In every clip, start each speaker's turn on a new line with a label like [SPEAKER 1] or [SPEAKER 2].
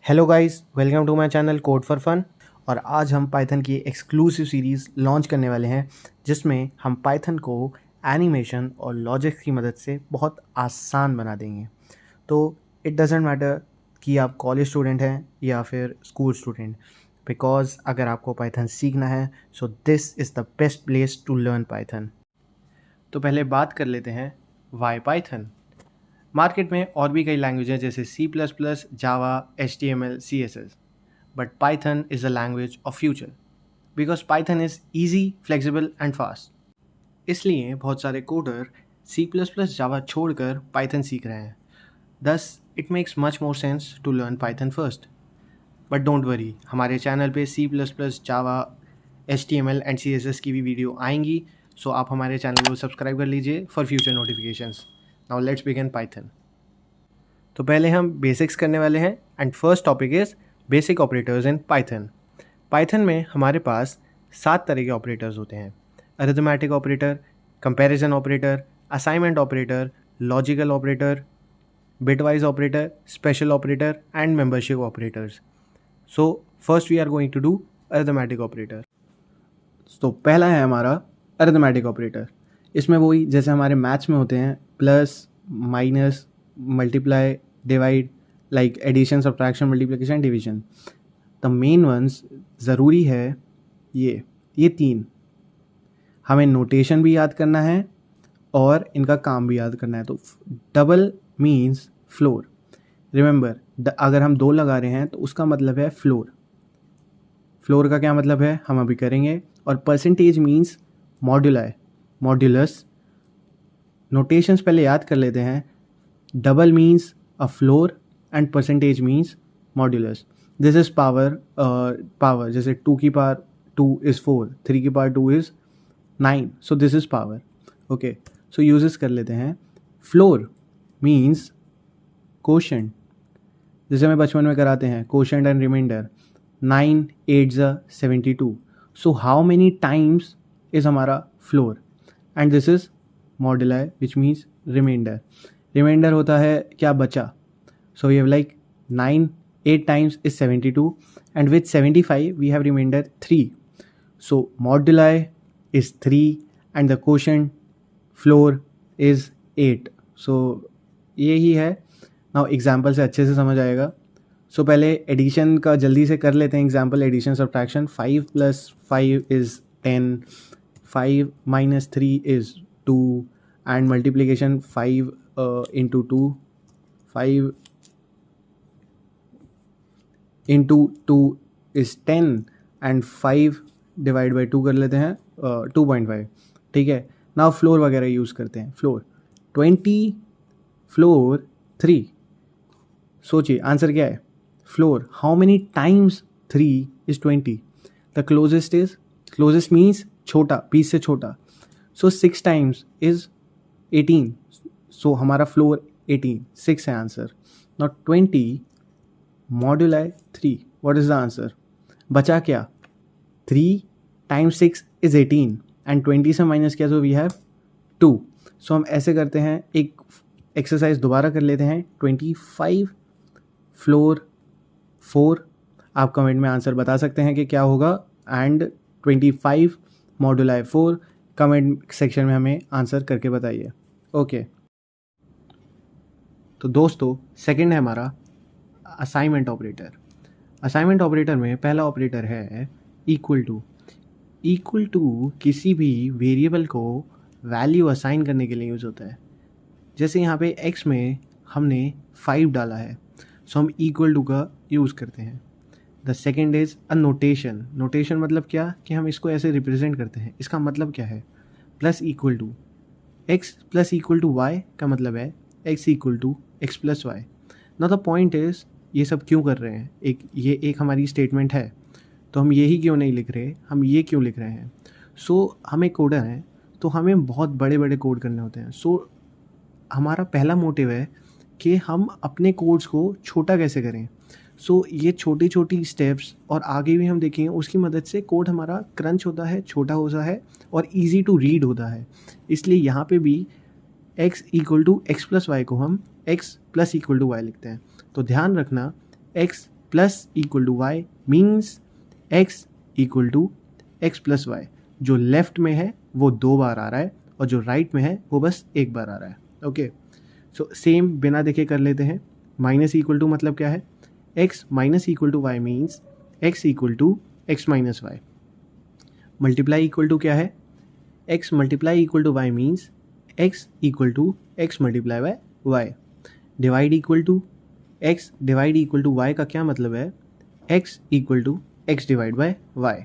[SPEAKER 1] Hello guys, welcome to my channel code for fun. और आज हम पाइथन की एक्सक्लूसिव सीरीज़ लॉन्च करने वाले हैं जिसमें हम पाइथन को एनिमेशन और लॉजिक्स की मदद से बहुत आसान बना देंगे। तो इट डजेंट मैटर कि आप कॉलेज स्टूडेंट हैं या फिर स्कूल स्टूडेंट, बिकॉज अगर आपको पाइथन सीखना है so this is the best place to learn Python. तो पहले बात कर लेते हैं वाई पाइथन। मार्केट में और भी कई लैंग्वेज हैं जैसे C++, Java, HTML, CSS, but Python is the language of future because Python is easy, flexible and fast. इसलिए बहुत सारे कोडर C++, जावा छोड़कर पाइथन सीख रहे हैं। Thus it makes much more sense to learn Python first. But don't worry, हमारे channel पे C++, Java, HTML and CSS की भी वीडियो आएंगी, सो आप हमारे चैनल को सब्सक्राइब कर लीजिए for future notifications. Now let's begin Python. तो पहले हम बेसिक्स करने वाले हैं and first topic is basic operators in Python. Python में हमारे पास 7 तरह के ऑपरेटर्स होते हैं: arithmetic operator, comparison operator, assignment operator, logical operator, bitwise operator, special operator and membership operators. So first we are going to do arithmetic operator. तो पहला है हमारा अरिथमेटिक ऑपरेटर। इसमें वही जैसे हमारे मैथ्स में होते हैं, plus, minus, multiply, divide, like addition, subtraction, multiplication, division. The main ones ज़रूरी है ये 3। हमें नोटेशन भी याद करना है और इनका काम भी याद करना है। तो डबल मीन्स फ्लोर। रिमेंबर, अगर हम 2 लगा रहे हैं तो उसका मतलब है फ्लोर। फ्लोर का क्या मतलब है हम अभी करेंगे। और परसेंटेज मीन्स मॉड्यूलाई, मॉड्यूलस। नोटेशंस पहले याद कर लेते हैं। Double means a floor and percentage means modulus. This is power जैसे 2 की पावर 2 इज़ 4, 3 की power 2 is 9, so this is power. Okay, so uses कर लेते हैं। फ्लोर मीन्स कोशेंट, जैसे हमें बचपन में कराते हैं quotient and remainder. 9 8 72, so how many times is हमारा floor. And this is moduli which means remainder. Remainder होता है क्या, बचा। So we have like 9 8 times is 72 and with 75 we have remainder 3. So moduli is 3 and the quotient floor is 8. So यही है। Now example से अच्छे से समझ आएगा। सो पहले एडिशन का जल्दी से कर लेते हैं example. Addition subtraction, 5 + 5 is 10, 5 - 3 is 2 and multiplication 5 into 2, 5 into 2 is 10 and 5 divide by 2 कर लेते हैं 2.5। ठीक है, नाउ फ्लोर वगैरह यूज़ करते हैं। Floor 20, floor 3। सोचिए आंसर क्या है। Floor, how many times 3 is 20। The closest means छोटा, 20 से छोटा। सो 6 times is 18। सो हमारा फ्लोर 18, 6 है answer. Not 20 मॉड्यूलाई 3, what is the answer. बचा क्या, 3 times 6 is 18 एंड 20 से माइनस किया तो वी हैव 2। सो हम ऐसे करते हैं, एक एक्सरसाइज दोबारा कर लेते हैं। 25 फ्लोर 4, आप कमेंट में आंसर बता सकते हैं कि क्या होगा। एंड 25 मॉड्यूलाई 4, कमेंट सेक्शन में हमें आंसर करके बताइए। ओके, तो दोस्तों सेकंड है हमारा असाइनमेंट ऑपरेटर। असाइनमेंट ऑपरेटर में पहला ऑपरेटर है इक्वल टू। इक्वल टू किसी भी वेरिएबल को वैल्यू असाइन करने के लिए यूज़ होता है। जैसे यहाँ पे x में हमने 5 डाला है, सो हम इक्वल टू का यूज़ करते हैं। The second is a notation. Notation मतलब क्या, कि हम इसको ऐसे रिप्रेजेंट करते हैं। इसका मतलब क्या है, plus equal to. x plus equal to y का मतलब है x equal to x plus y. Now the point is ये सब क्यों कर रहे हैं, एक हमारी स्टेटमेंट है तो हम यही क्यों नहीं लिख रहे, हम ये क्यों लिख रहे हैं। सो हमें कोडर हैं तो हमें बहुत बड़े बड़े कोड करने होते हैं। सो हमारा पहला मोटिव है कि हम अपने कोड्स को छोटा कैसे करें। सो ये छोटी छोटी स्टेप्स और आगे भी हम देखेंगे उसकी मदद से कोड हमारा क्रंच होता है, छोटा होता है और ईजी टू रीड होता है। इसलिए यहाँ पे भी x equal to x plus y को हम x plus equal to y लिखते हैं। तो ध्यान रखना, x plus equal to y means x equal to x plus y. जो लेफ्ट में है वो 2 बार आ रहा है और जो राइट में है वो बस 1 बार आ रहा है। ओके, सो सेम बिना देखे कर लेते हैं। माइनस इक्वल टू मतलब क्या है, x minus equal to y means x equal to x minus y. Multiply equal to क्या है, x multiply equal to y means x equal to x multiply by y. Divide equal to x divide equal to y का क्या मतलब है, x equal to x divide by y.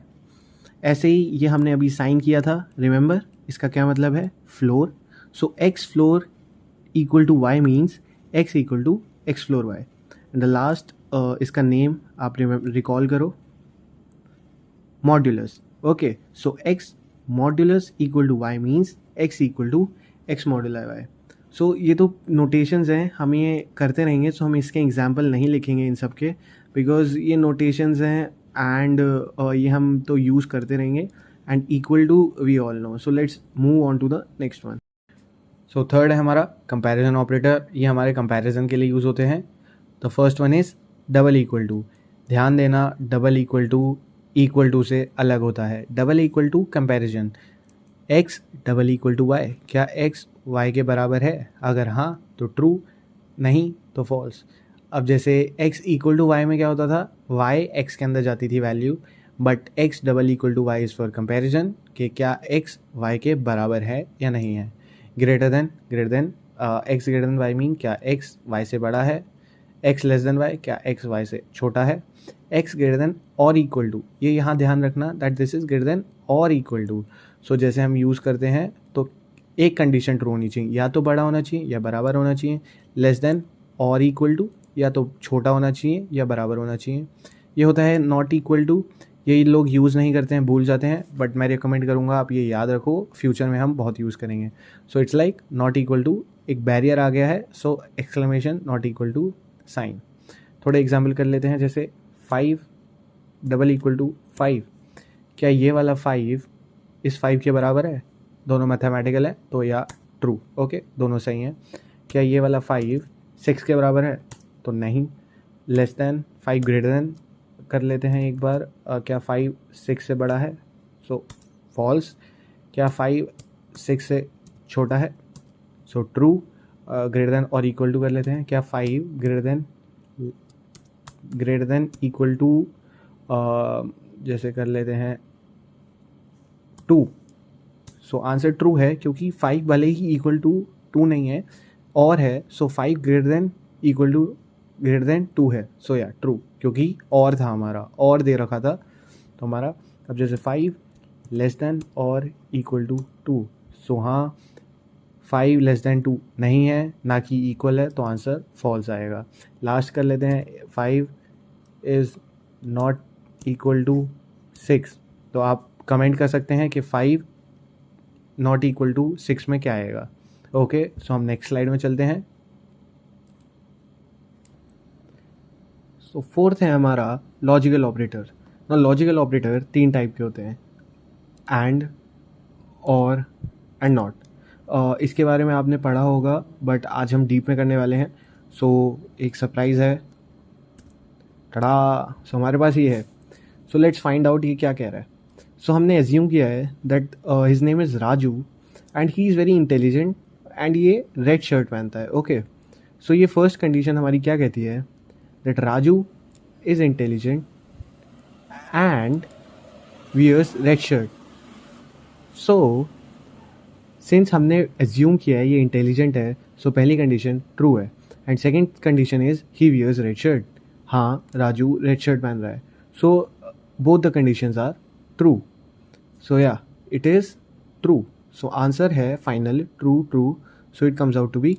[SPEAKER 1] ऐसे ही ये हमने अभी साइन किया था, रिमेंबर इसका क्या मतलब है, floor. So x floor equal to y means x equal to x floor y. And the last इसका नेम आप रिकॉल करो, modulus. Okay, so x modulus equal to y means x equal to x moduli y. So ये तो notations हैं, हम ये करते रहेंगे। सो हम इसके एग्जाम्पल नहीं लिखेंगे इन सब के, बिकॉज ये नोटेशंस हैं एंड ये हम तो यूज़ करते रहेंगे। And equal to we all know. So let's move on to the next one. So third है हमारा कंपैरिजन ऑपरेटर। ये हमारे कंपैरिजन के लिए यूज़ होते हैं। The first one is double equal to. ध्यान देना, डबल इक्वल टू से अलग होता है। Double equal to comparison, x double equal to y. क्या एक्स वाई के बराबर है? अगर हाँ तो ट्रू, नहीं तो फॉल्स। अब जैसे एक्स इक्वल टू वाई में क्या होता था, वाई एक्स के अंदर जाती थी value, but x double equal to y is for comparison कि क्या एक्स वाई के बराबर है या नहीं है। Greater than x greater than y mean क्या एक्स वाई से बड़ा है। एक्स लेस देन वाई क्या एक्स वाई से छोटा है। एक्स ग्रेटर देन और इक्वल टू, ये यहाँ ध्यान रखना that this is greater than और इक्वल टू। सो जैसे हम यूज़ करते हैं तो एक कंडीशन ट्रू होनी चाहिए, या तो बड़ा होना चाहिए या बराबर होना चाहिए। लेस देन और इक्वल टू, या तो छोटा होना चाहिए या बराबर होना चाहिए। ये होता है नॉट इक्वल टू, ये लोग यूज़ नहीं करते हैं, भूल जाते हैं, बट मैं रिकमेंड करूँगा आप ये याद रखो, फ्यूचर में हम बहुत यूज़ करेंगे। So it's like not equal to, एक बैरियर आ गया है, so exclamation not equal to sign. थोड़े एग्जाम्पल कर लेते हैं, जैसे 5 डबल इक्वल टू 5। क्या ये वाला 5 इस 5 के बराबर है? दोनों मैथमेटिकल है तो या ट्रू। ओके, दोनों सही हैं। क्या ये वाला 5 6 के बराबर है? तो नहीं। लेस देन 5 ग्रेटर देन कर लेते हैं एक बार, क्या 5 6 से बड़ा है? सो फॉल्स। क्या 5 6 से छोटा है? So true. ग्रेटर देन और इक्वल टू कर लेते हैं, क्या 5 ग्रेटर देन इक्वल टू जैसे कर लेते हैं 2। सो आंसर ट्रू है, क्योंकि 5 भले ही इक्वल टू 2 नहीं है और है, so 5 greater than equal to greater than 2 है। सो या ट्रू, क्योंकि और था हमारा, और दे रखा था तो हमारा। अब जैसे 5 लेस देन और इक्वल टू 2, सो हाँ 5 लेस देन 2 नहीं है, ना कि इक्वल है, तो आंसर फॉल्स आएगा। लास्ट कर लेते हैं, 5 इज़ नॉट इक्वल टू 6। तो आप कमेंट कर सकते हैं कि 5 नॉट इक्वल टू 6 में क्या आएगा। ओके, सो हम नेक्स्ट स्लाइड में चलते हैं। सो फोर्थ है हमारा लॉजिकल ऑपरेटर। ना लॉजिकल ऑपरेटर 3 टाइप के होते हैं, एंड, और, एंड नॉट। इसके बारे में आपने पढ़ा होगा, बट आज हम डीप में करने वाले हैं। सो एक सरप्राइज़ है, टड़ा। सो हमारे पास ये है। सो लेट्स फाइंड आउट ये क्या कह रहा है। सो हमने एज्यूम किया है that his name is Raju and he is very intelligent and ये रेड शर्ट पहनता है। ओके, सो ये फर्स्ट कंडीशन हमारी क्या कहती है, that Raju is intelligent and wears red shirt. So since हमने एज्यूम किया है ये इंटेलिजेंट है, सो पहली कंडीशन ट्रू है। And second condition is he wears red shirt. हाँ, राजू रेड शर्ट पहन रहा है। So both the conditions are true. So yeah it is true. So answer है final true. So it comes out to be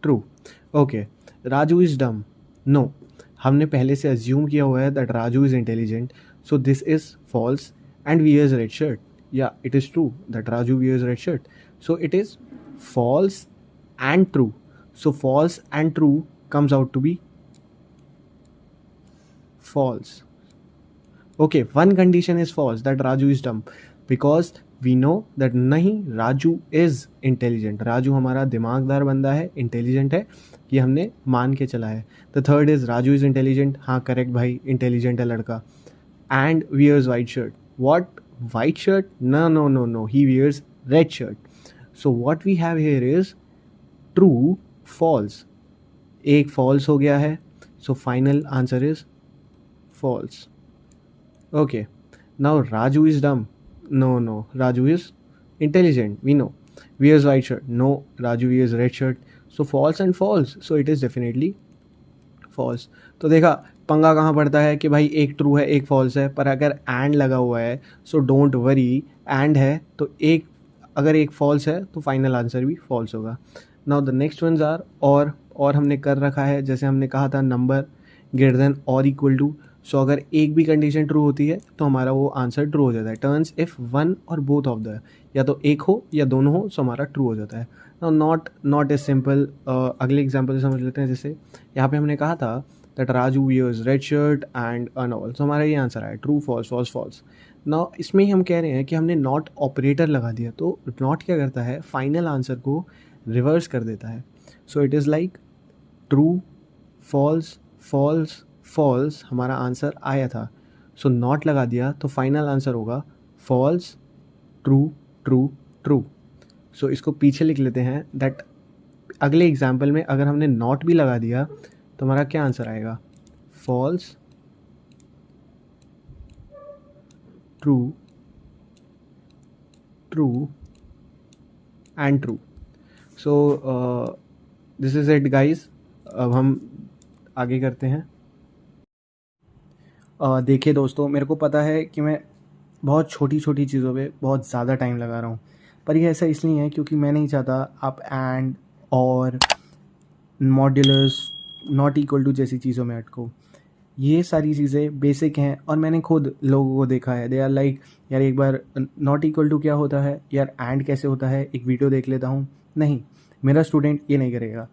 [SPEAKER 1] true. Okay, Raju is dumb. No, हमने पहले से assume किया हुआ है that Raju is intelligent, so this is false and wears red shirt. Yeah, it is true that Raju wears red shirt. So it is false and true. So false and true comes out to be false. Okay, one condition is false, that Raju is dumb, because we know that नहीं, Raju is intelligent, Raju हमारा दिमागदार बंदा है, intelligent है, ये हमने मान के चला है। The third is Raju is intelligent, हाँ करेक्ट भाई, इंटेलिजेंट है लड़का। And wears white shirt, what, white shirt, no no no no, he wears red shirt. So what we have here is true, false, एक फॉल्स हो गया है, so final answer is false. Okay, now Raju is dumb, no no, Raju is intelligent, we know. Wears white shirt, no, Raju wears red shirt, so false and false, so it is definitely false. तो देखा पंगा कहाँ पड़ता है कि भाई एक true है एक फॉल्स है, पर अगर एंड लगा हुआ है सो डोंट वरी, एंड है तो एक, अगर एक फॉल्स है तो फाइनल आंसर भी फॉल्स होगा। Now the next ones are और हमने कर रखा है, जैसे हमने कहा था नंबर ग्रेटर देन और इक्वल टू, सो अगर एक भी कंडीशन ट्रू होती है तो हमारा वो आंसर ट्रू हो जाता है। टर्न्स इफ़ वन और बोथ ऑफ द, या तो एक हो या दोनों हो, सो हमारा ट्रू हो जाता है। नाउ नॉट इज सिंपल, अगले एग्जांपल समझ लेते हैं। जैसे यहाँ पे हमने कहा था that Raju wears red shirt and a novel, so हमारा ये आंसर आया true false false false. Now इसमें ही हम कह रहे हैं कि हमने नॉट ऑपरेटर लगा दिया, तो नॉट क्या करता है, फाइनल आंसर को रिवर्स कर देता है। So it is like true false false false, हमारा आंसर आया था, सो नॉट लगा दिया तो फाइनल आंसर होगा false true true true. So इसको पीछे लिख लेते हैं दैट अगले एग्जाम्पल में अगर हमने नॉट भी लगा दिया तो हमारा क्या आंसर आएगा, false true true and true. So this is it guys, अब हम आगे करते हैं। देखिए दोस्तों, मेरे को पता है कि मैं बहुत छोटी छोटी चीज़ों पे बहुत ज़्यादा टाइम लगा रहा हूँ, पर ये ऐसा इसलिए है क्योंकि मैं नहीं चाहता आप एंड और मॉड्यूलस नॉट इक्वल टू जैसी चीज़ों में अटको। ये सारी चीज़ें बेसिक हैं और मैंने खुद लोगों को देखा है, दे आर लाइक यार एक बार नॉट इक्वल टू क्या होता है यार, एंड कैसे होता है, एक वीडियो देख लेता हूँ। नहीं, मेरा स्टूडेंट ये नहीं करेगा।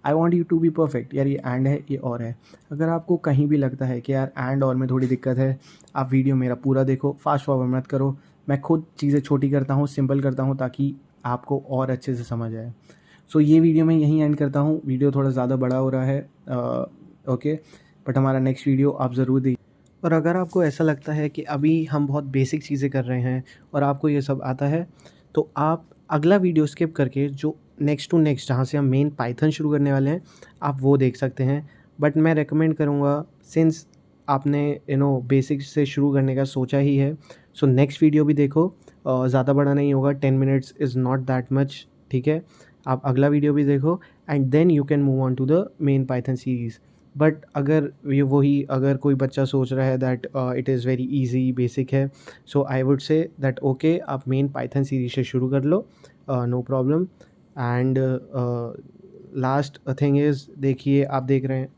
[SPEAKER 1] I want you to be perfect, यार ये एंड है ये और है। अगर आपको कहीं भी लगता है कि यार एंड और में थोड़ी दिक्कत है, आप वीडियो मेरा पूरा देखो, फास्ट फॉरवर्ड मत करो। मैं खुद चीज़ें छोटी करता हूँ, सिंपल करता हूँ ताकि आपको और अच्छे से समझ आए। सो ये वीडियो मैं यहीं एंड करता हूँ, वीडियो थोड़ा ज़्यादा बड़ा हो रहा है, ओके, बट हमारा नेक्स्ट वीडियो आप ज़रूर देखिए। और अगर आपको ऐसा लगता है कि अभी हम बहुत बेसिक चीज़ें कर रहे हैं और आपको ये सब आता है, तो आप अगला वीडियो स्किप करके जो नेक्स्ट टू नेक्स्ट जहाँ से हम मेन पाइथन शुरू करने वाले हैं, आप वो देख सकते हैं। बट मैं रेकमेंड करूँगा, सिंस आपने बेसिक से शुरू करने का सोचा ही है, सो नेक्स्ट वीडियो भी देखो। ज़्यादा बड़ा नहीं होगा, 10 minutes is not that much, ठीक है। आप अगला वीडियो भी देखो and then you can move on to the main Python series. But अगर ये वही अगर कोई बच्चा सोच रहा है that it is very easy basic है, so I would say that okay, आप मेन पाइथन सीरीज से शुरू कर लो, no problem. And last thing is, देखिए आप देख रहे हैं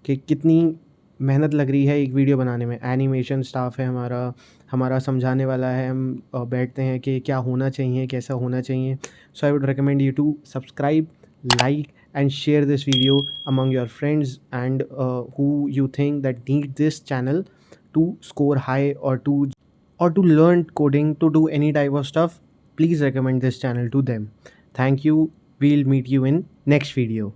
[SPEAKER 1] कि कितनी मेहनत लग रही है एक वीडियो बनाने में। एनिमेशन स्टाफ है हमारा समझाने वाला है, हम बैठते हैं कि क्या होना चाहिए कैसा होना चाहिए। So I would recommend you to subscribe, like and share this video among your friends and who you think that need this channel to score high or to learn coding, to do any type of stuff. Please recommend this channel to them. Thank you. We'll meet you in next video.